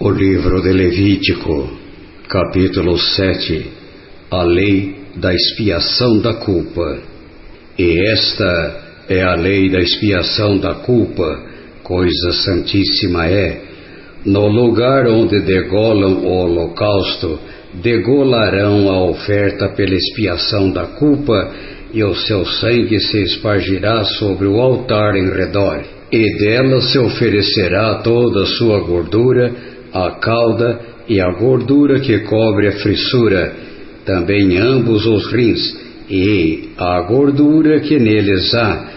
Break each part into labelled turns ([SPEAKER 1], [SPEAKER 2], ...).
[SPEAKER 1] O livro de Levítico, capítulo 7, a lei da expiação da culpa. E esta é a lei da expiação da culpa, coisa santíssima é. No lugar onde degolam o holocausto, degolarão a oferta pela expiação da culpa, e o seu sangue se espargirá sobre o altar em redor. E dela se oferecerá toda a sua gordura, a cauda e a gordura que cobre a frissura, também ambos os rins, e a gordura que neles há,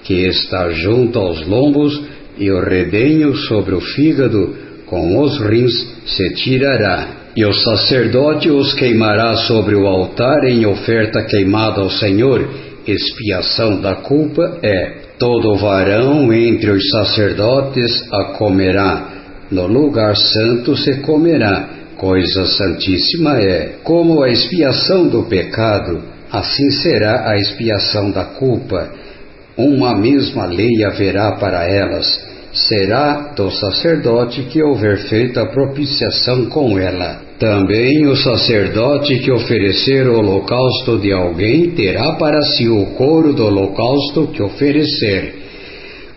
[SPEAKER 1] que está junto aos lombos, e o redenho sobre o fígado, com os rins se tirará. E o sacerdote os queimará sobre o altar em oferta queimada ao Senhor. Expiação da culpa é: todo varão entre os sacerdotes a comerá. No lugar santo se comerá, coisa santíssima é. Como a expiação do pecado, assim será a expiação da culpa. Uma mesma lei haverá para elas. Será do sacerdote que houver feito a propiciação com ela. Também o sacerdote que oferecer o holocausto de alguém terá para si o couro do holocausto que oferecer,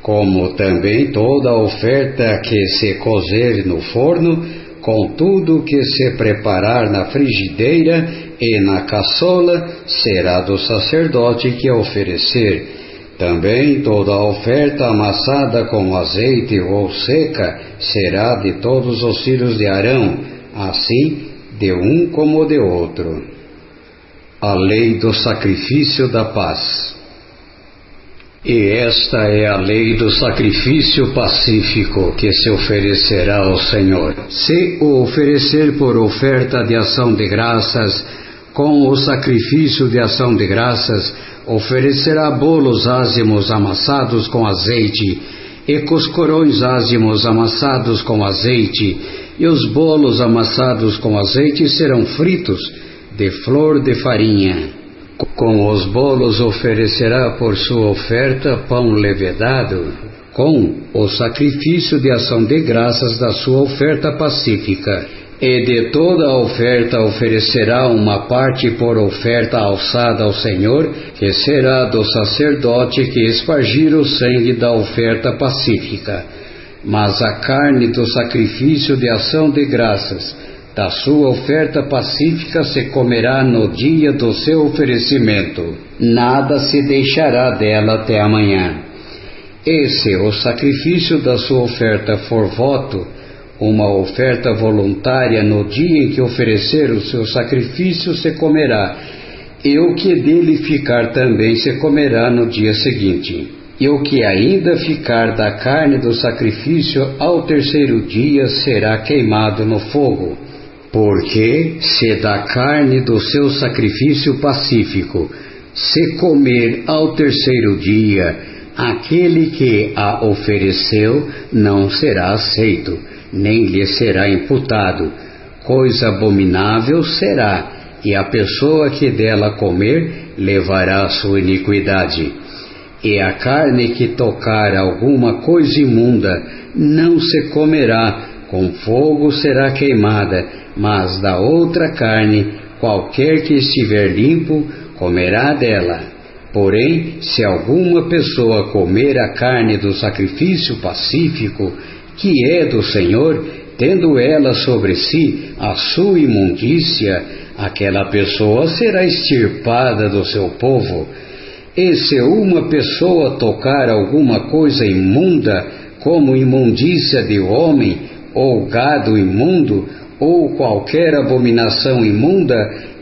[SPEAKER 1] como também toda a oferta que se cozer no forno, com tudo que se preparar na frigideira e na caçola, será do sacerdote que a oferecer. Também toda a oferta amassada com azeite ou seca será de todos os filhos de Arão, assim de um como de outro. A lei do sacrifício da paz. E esta é a lei do sacrifício pacífico que se oferecerá ao Senhor. Se o oferecer por oferta de ação de graças, com o sacrifício de ação de graças, oferecerá bolos ázimos amassados com azeite, e coscorões ázimos amassados com azeite, e os bolos amassados com azeite serão fritos de flor de farinha. Com os bolos oferecerá por sua oferta pão levedado, com o sacrifício de ação de graças da sua oferta pacífica. E de toda a oferta oferecerá uma parte por oferta alçada ao Senhor, que será do sacerdote que espargir o sangue da oferta pacífica. Mas a carne do sacrifício de ação de graças da sua oferta pacífica se comerá no dia do seu oferecimento. Nada se deixará dela até amanhã. E se o sacrifício da sua oferta for voto, uma oferta voluntária, no dia em que oferecer o seu sacrifício se comerá, e o que dele ficar também se comerá no dia seguinte. E o que ainda ficar da carne do sacrifício ao terceiro dia será queimado no fogo. Porque se da carne do seu sacrifício pacífico se comer ao terceiro dia, aquele que a ofereceu não será aceito, nem lhe será imputado. Coisa abominável será, e a pessoa que dela comer levará a sua iniquidade. E a carne que tocar alguma coisa imunda não se comerá, com fogo será queimada, mas da outra carne, qualquer que estiver limpo, comerá dela. Porém, se alguma pessoa comer a carne do sacrifício pacífico, que é do Senhor, tendo ela sobre si a sua imundícia, aquela pessoa será extirpada do seu povo. E se uma pessoa tocar alguma coisa imunda, como imundícia de homem, ou gado imundo, ou qualquer abominação imunda,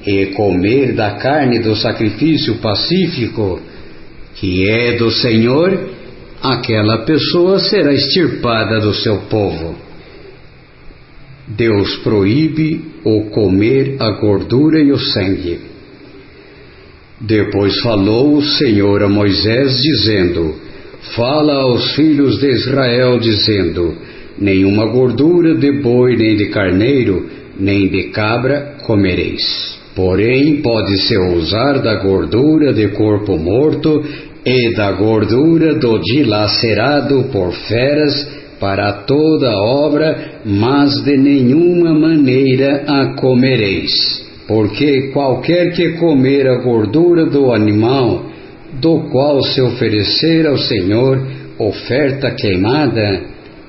[SPEAKER 1] e comer da carne do sacrifício pacífico, que é do Senhor, aquela pessoa será extirpada do seu povo. Deus proíbe o comer a gordura e o sangue. Depois falou o Senhor a Moisés, dizendo: Fala aos filhos de Israel, dizendo: Nenhuma gordura de boi, nem de carneiro, nem de cabra comereis. Porém, pode-se usar da gordura de corpo morto e da gordura do dilacerado por feras, para toda obra, mas de nenhuma maneira a comereis. Porque qualquer que comer a gordura do animal, do qual se oferecer ao Senhor oferta queimada,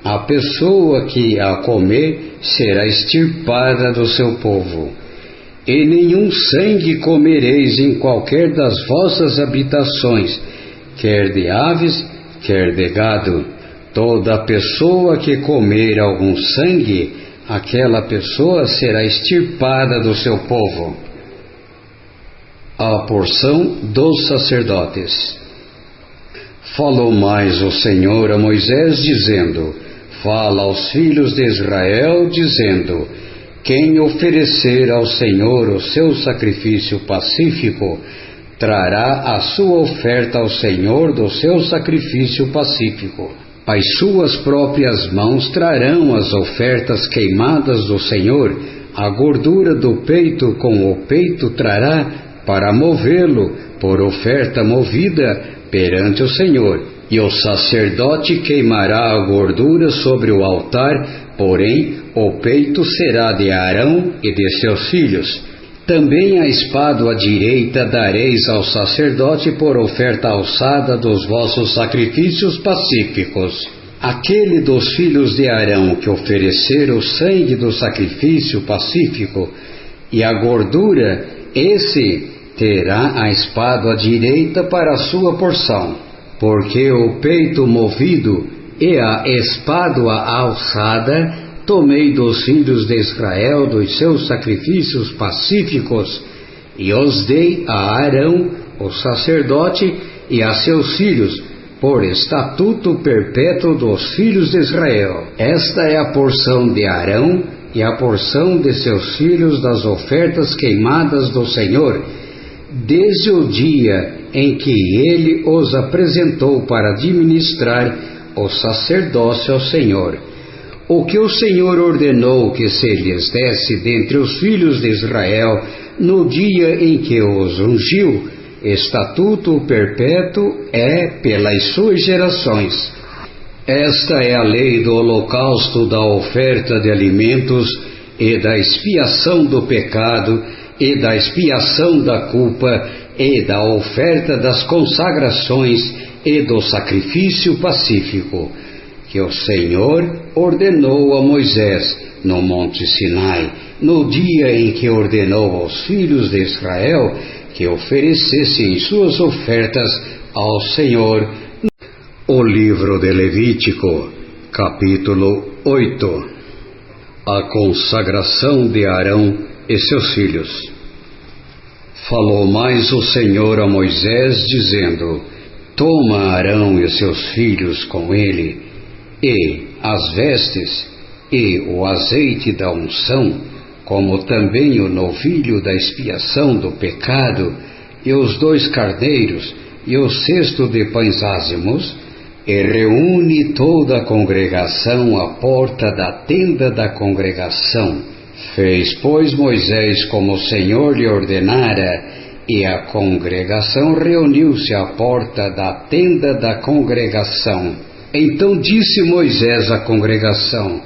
[SPEAKER 1] a pessoa que a comer será extirpada do seu povo. E nenhum sangue comereis em qualquer das vossas habitações, quer de aves, quer de gado. Toda pessoa que comer algum sangue, aquela pessoa será extirpada do seu povo. A porção dos sacerdotes. Falou mais o Senhor a Moisés, dizendo: Fala aos filhos de Israel, dizendo: Quem oferecer ao Senhor o seu sacrifício pacífico, trará a sua oferta ao Senhor do seu sacrifício pacífico. As suas próprias mãos trarão as ofertas queimadas do Senhor, a gordura do peito com o peito trará, para movê-lo por oferta movida perante o Senhor. E o sacerdote queimará a gordura sobre o altar, porém o peito será de Arão e de seus filhos. Também a espada à direita dareis ao sacerdote por oferta alçada dos vossos sacrifícios pacíficos. Aquele dos filhos de Arão que oferecer o sangue do sacrifício pacífico e a gordura, esse terá a espada à direita para a sua porção. Porque o peito movido e a espádua alçada tomei dos filhos de Israel dos seus sacrifícios pacíficos, e os dei a Arão, o sacerdote, e a seus filhos, por estatuto perpétuo dos filhos de Israel. Esta é a porção de Arão e a porção de seus filhos das ofertas queimadas do Senhor, desde o dia em que ele os apresentou para administrar o sacerdócio ao Senhor. O que o Senhor ordenou que se lhes desse dentre os filhos de Israel no dia em que os ungiu, estatuto perpétuo é pelas suas gerações. Esta é a lei do holocausto, da oferta de alimentos e da expiação do pecado e da expiação da culpa e da oferta das consagrações e do sacrifício pacífico, que o Senhor ordenou a Moisés no monte Sinai, no dia em que ordenou aos filhos de Israel que oferecessem suas ofertas ao Senhor. O livro de Levítico, capítulo 8. A consagração de Arão e seus filhos. Falou mais o Senhor a Moisés, dizendo: Toma Arão e seus filhos com ele, e as vestes, e o azeite da unção, como também o novilho da expiação do pecado, e os 2 cardeiros, e o cesto de pães ázimos, e reúne toda a congregação à porta da tenda da congregação. Fez, pois, Moisés como o Senhor lhe ordenara, e a congregação reuniu-se à porta da tenda da congregação. Então disse Moisés à congregação: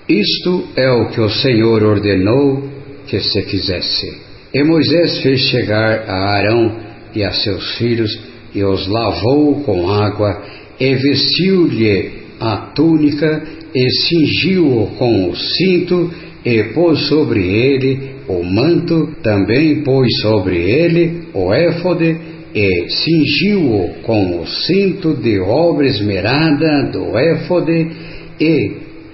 [SPEAKER 1] Isto é o que o Senhor ordenou que se fizesse. E Moisés fez chegar a Arão e a seus filhos, e os lavou com água, e vestiu-lhe a túnica, e cingiu-o com o cinto, e pôs sobre ele o manto, também pôs sobre ele o éfode, e cingiu-o com o cinto de obra esmerada do éfode, e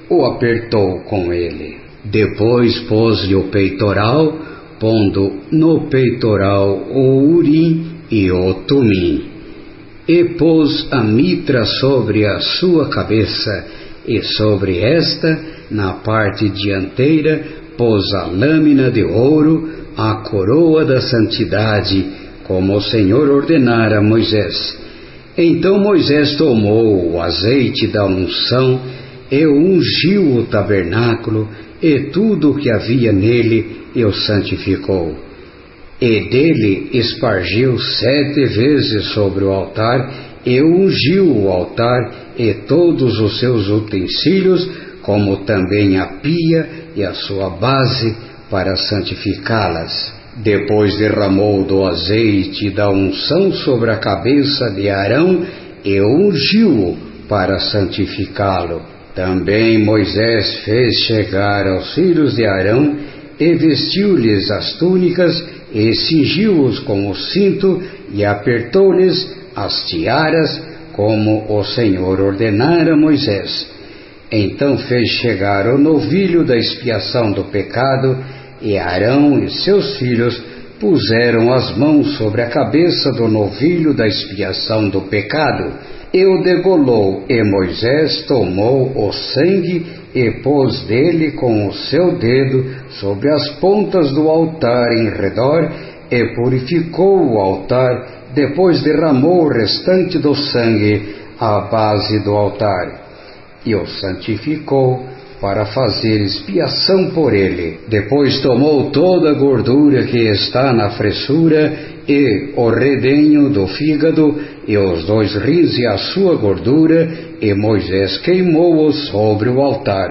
[SPEAKER 1] o apertou com ele. Depois pôs-lhe o peitoral, pondo no peitoral o urim e o tumim. E pôs a mitra sobre a sua cabeça, e sobre esta, na parte dianteira, pôs a lâmina de ouro, a coroa da santidade, como o Senhor ordenara a Moisés. Então Moisés tomou o azeite da unção, e ungiu o tabernáculo, e tudo o que havia nele, e o santificou. E dele espargiu 7 vezes sobre o altar, e ungiu o altar e todos os seus utensílios, como também a pia e a sua base, para santificá-las. Depois derramou do azeite da unção sobre a cabeça de Arão e ungiu-o para santificá-lo. Também Moisés fez chegar aos filhos de Arão e vestiu-lhes as túnicas e cingiu-os com o cinto e apertou-lhes as tiaras, como o Senhor ordenara a Moisés. Então fez chegar o novilho da expiação do pecado, e Arão e seus filhos puseram as mãos sobre a cabeça do novilho da expiação do pecado, e o degolou, e Moisés tomou o sangue e pôs dele com o seu dedo sobre as pontas do altar em redor, e purificou o altar, depois derramou o restante do sangue à base do altar, e o santificou para fazer expiação por ele. Depois tomou toda a gordura que está na fressura, e o redenho do fígado, e os 2 rins e a sua gordura, e Moisés queimou-os sobre o altar.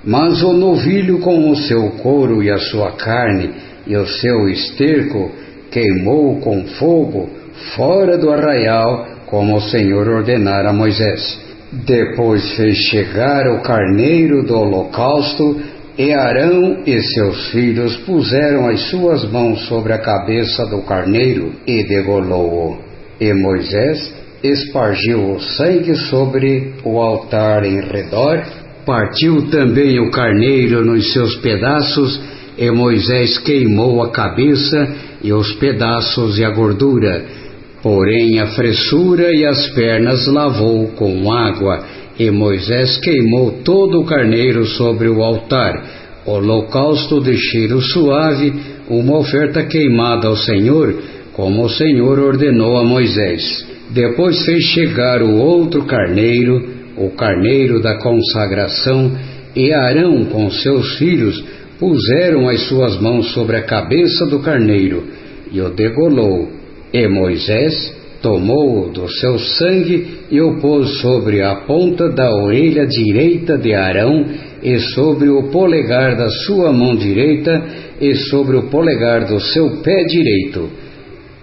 [SPEAKER 1] Mas o novilho com o seu couro e a sua carne, e o seu esterco, queimou com fogo, fora do arraial, como o Senhor ordenara a Moisés. Depois fez chegar o carneiro do holocausto, e Arão e seus filhos puseram as suas mãos sobre a cabeça do carneiro e degolou-o. E Moisés espargiu o sangue sobre o altar em redor, partiu também o carneiro nos seus pedaços, e Moisés queimou a cabeça e os pedaços e a gordura. Porém a fressura e as pernas lavou com água, e Moisés queimou todo o carneiro sobre o altar, holocausto de cheiro suave, uma oferta queimada ao Senhor, como o Senhor ordenou a Moisés. Depois fez chegar o outro carneiro, o carneiro da consagração, e Arão com seus filhos puseram as suas mãos sobre a cabeça do carneiro, e o degolou. E Moisés tomou do seu sangue e o pôs sobre a ponta da orelha direita de Arão, e sobre o polegar da sua mão direita, e sobre o polegar do seu pé direito.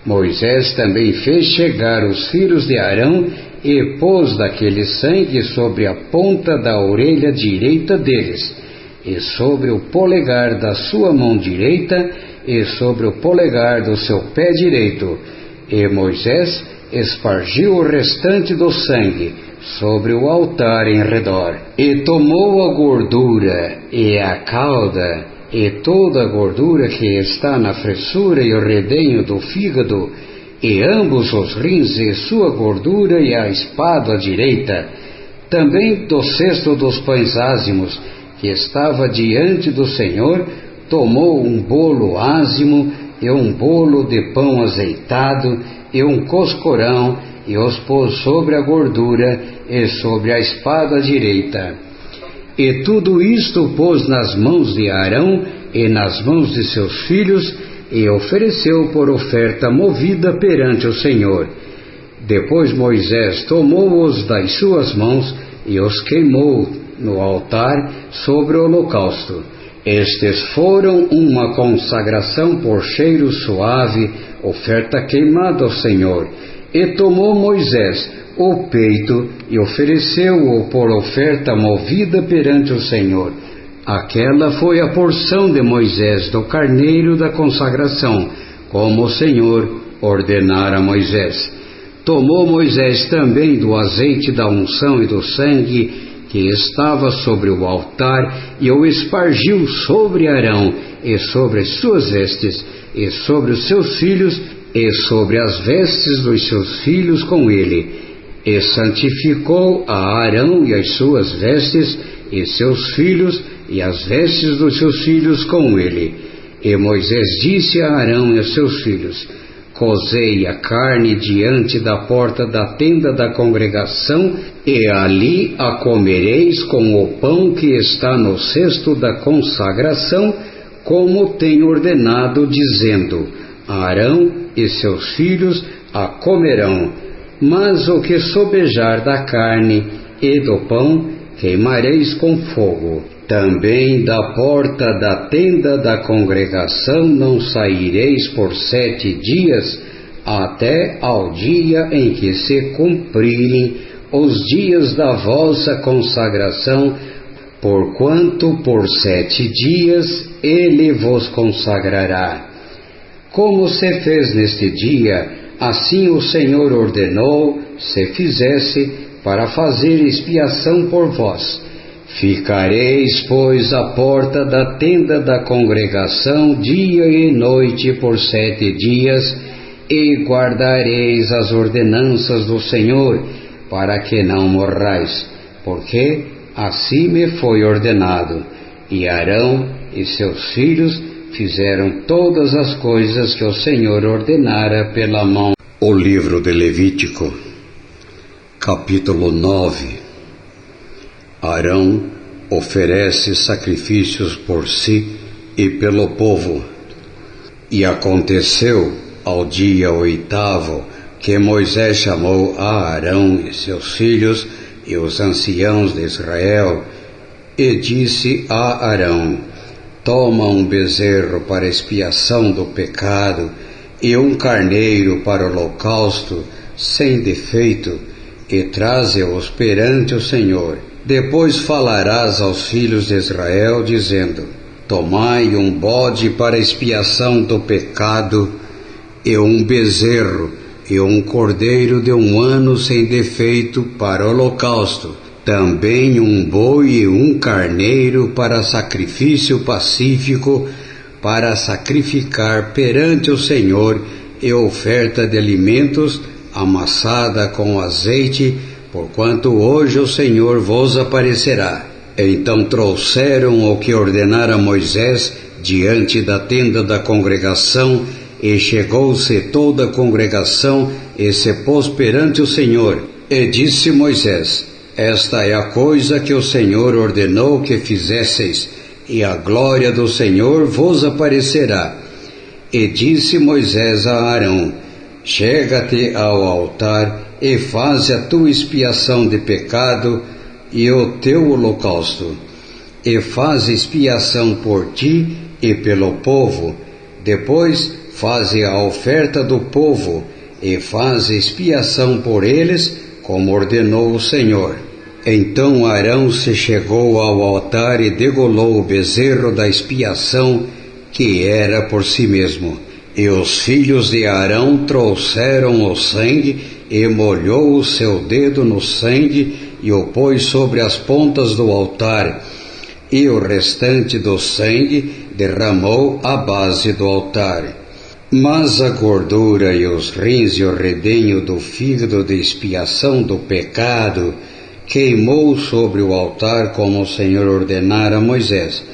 [SPEAKER 1] Moisés também fez chegar os filhos de Arão, e pôs daquele sangue sobre a ponta da orelha direita deles, e sobre o polegar da sua mão direita, e sobre o polegar do seu pé direito. E Moisés espargiu o restante do sangue sobre o altar em redor. E tomou a gordura e a cauda, e toda a gordura que está na fressura e o redenho do fígado, e ambos os rins e sua gordura e a espada direita, também do cesto dos pães ázimos, que estava diante do Senhor, tomou um bolo ázimo, e um bolo de pão azeitado, e um coscorão, e os pôs sobre a gordura, e sobre a espada direita. E tudo isto pôs nas mãos de Arão, e nas mãos de seus filhos, e ofereceu por oferta movida perante o Senhor. Depois Moisés tomou-os das suas mãos, e os queimou no altar sobre o holocausto. Estes foram uma consagração por cheiro suave, oferta queimada ao Senhor. E tomou Moisés o peito e ofereceu-o por oferta movida perante o Senhor. Aquela foi a porção de Moisés do carneiro da consagração, como o Senhor ordenara a Moisés. Tomou Moisés também do azeite da unção e do sangue que estava sobre o altar, e o espargiu sobre Arão, e sobre as suas vestes, e sobre os seus filhos, e sobre as vestes dos seus filhos com ele. E santificou a Arão e as suas vestes, e seus filhos, e as vestes dos seus filhos com ele. E Moisés disse a Arão e a seus filhos: cozei a carne diante da porta da tenda da congregação, e ali a comereis com o pão que está no cesto da consagração, como tenho ordenado, dizendo: Arão e seus filhos a comerão. Mas o que sobejar da carne e do pão, queimareis com fogo. Também da porta da tenda da congregação não saireis por 7 dias, até ao dia em que se cumprirem os dias da vossa consagração, porquanto por 7 dias ele vos consagrará. Como se fez neste dia, assim o Senhor ordenou se fizesse, para fazer expiação por vós. Ficareis, pois, à porta da tenda da congregação dia e noite por 7 dias, e guardareis as ordenanças do Senhor, para que não morrais, porque assim me foi ordenado. E Arão e seus filhos fizeram todas as coisas que o Senhor ordenara pela mão. O livro de Levítico, capítulo 9. Arão oferece sacrifícios por si e pelo povo. E aconteceu ao dia 8º que Moisés chamou a Arão e seus filhos e os anciãos de Israel, e disse a Arão: toma um bezerro para expiação do pecado e um carneiro para o holocausto sem defeito, e traze-os perante o Senhor. Depois falarás aos filhos de Israel, dizendo: tomai um bode para expiação do pecado, e um bezerro, e um cordeiro de 1 ano sem defeito para o holocausto, também um boi e um carneiro para sacrifício pacífico, para sacrificar perante o Senhor, e oferta de alimentos amassada com azeite, porquanto hoje o Senhor vos aparecerá. Então trouxeram o que ordenara Moisés diante da tenda da congregação, e chegou-se toda a congregação e se pôs perante o Senhor. E disse Moisés: esta é a coisa que o Senhor ordenou que fizesseis, e a glória do Senhor vos aparecerá. E disse Moisés a Arão: chega-te ao altar e faze a tua expiação de pecado e o teu holocausto, e faze expiação por ti e pelo povo. Depois faze a oferta do povo, e faze expiação por eles, como ordenou o Senhor. Então Arão se chegou ao altar e degolou o bezerro da expiação, que era por si mesmo. E os filhos de Arão trouxeram o sangue, e molhou o seu dedo no sangue, e o pôs sobre as pontas do altar, e o restante do sangue derramou à base do altar. Mas a gordura e os rins e o redenho do fígado de expiação do pecado queimou sobre o altar, como o Senhor ordenara a Moisés.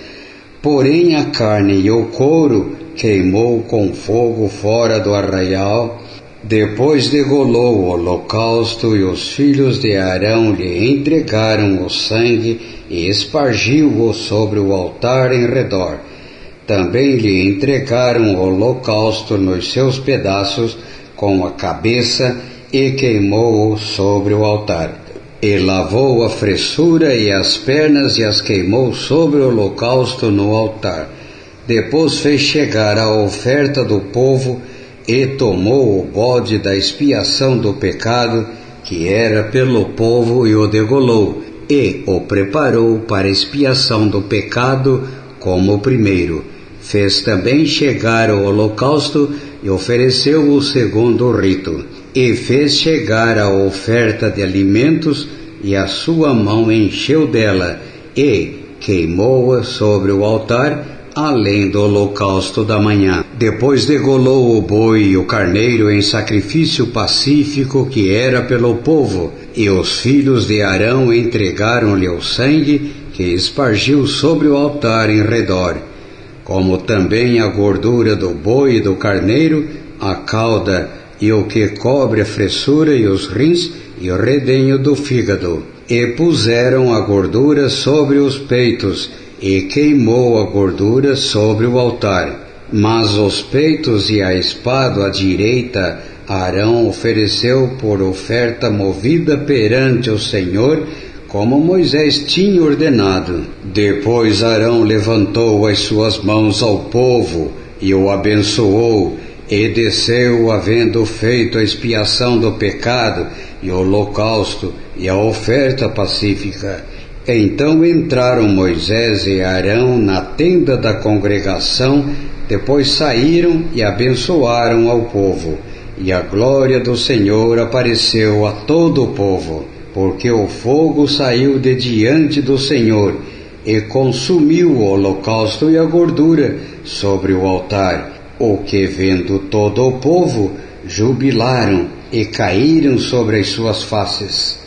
[SPEAKER 1] Porém a carne e o couro queimou com fogo fora do arraial. Depois degolou o holocausto, e os filhos de Arão lhe entregaram o sangue, e espargiu-o sobre o altar em redor. Também lhe entregaram o holocausto nos seus pedaços, com a cabeça, e queimou-o sobre o altar. E lavou a fressura e as pernas, e as queimou sobre o holocausto no altar. Depois fez chegar a oferta do povo, e tomou o bode da expiação do pecado, que era pelo povo, e o degolou, e o preparou para expiação do pecado, como o primeiro. Fez também chegar o holocausto, e ofereceu-o segundo o rito. E fez chegar a oferta de alimentos, e a sua mão encheu dela, e queimou-a sobre o altar, além do holocausto da manhã. Depois degolou o boi e o carneiro em sacrifício pacífico, que era pelo povo, e os filhos de Arão entregaram-lhe o sangue, que espargiu sobre o altar em redor, como também a gordura do boi e do carneiro, a cauda e o que cobre a fressura, e os rins e o redenho do fígado. E puseram a gordura sobre os peitos, e queimou a gordura sobre o altar. Mas os peitos e a espádua direita Arão ofereceu por oferta movida perante o Senhor, como Moisés tinha ordenado. Depois Arão levantou as suas mãos ao povo e o abençoou, e desceu, havendo feito a expiação do pecado, e o holocausto e a oferta pacífica. Então entraram Moisés e Arão na tenda da congregação, depois saíram e abençoaram ao povo. E a glória do Senhor apareceu a todo o povo, porque o fogo saiu de diante do Senhor e consumiu o holocausto e a gordura sobre o altar, o que, vendo todo o povo, jubilaram e caíram sobre as suas faces.